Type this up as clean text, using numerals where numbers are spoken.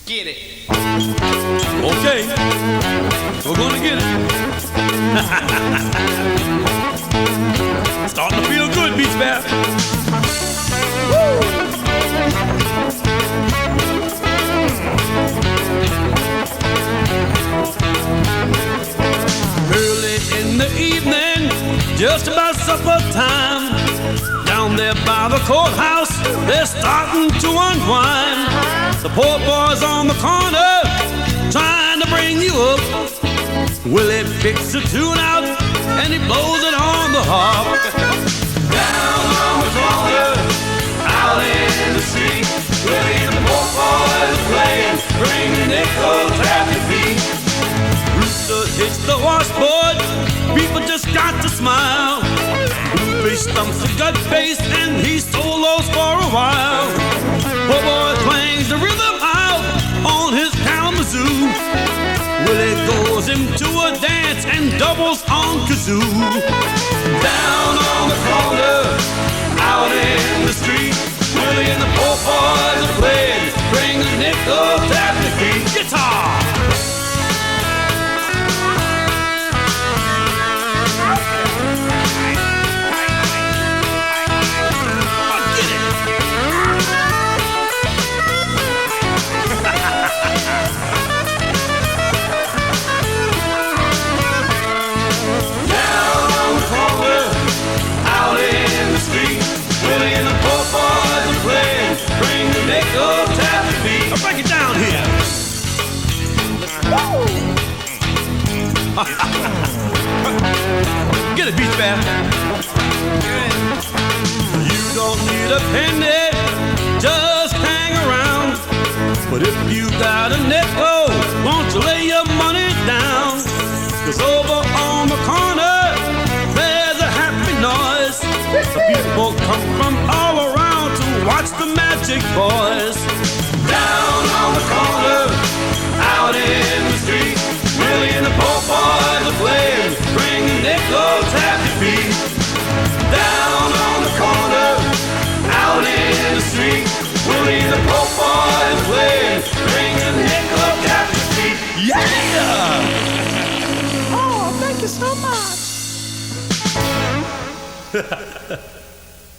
Get it. Okay, we're gonna get it. Starting to feel good, Beach Bear. Woo! Early in the evening, just about supper time, down there by the courthouse, they're starting to unwind. The poor boy's on the corner, trying to bring you up. Willie picks a tune out, and he blows it on the harp. Down on the corner, out in the street, Willie and the poor boys playing, bring the nickel tappy feet. Rooster hits the washboard, people just got to smile. Bluefish stumps a gut bass, and he solos for a while. Poor boy twangs the rhythm out on his kazoo. Willie goes into a dance and doubles on kazoo. Down on the corner, out in the street, Willie and the poor boys are playing, bring the nickel tappy beat. Guitar! I'll break it down here. Get it, Beach Bear. You don't need a penny, just hang around. But if you got a nickel, won't you lay your money down? 'Cause over on the corner, there's a happy noise. The people come from all around to watch the Magic Boys. Down on the corner, out in the street, Willie and the poor boys are playing, bring the nickel tappy beat. Down on the corner, out in the street, Willie and the poor boys are playing, bring the nickel tappy beat. Yeah! Oh, thank you so much.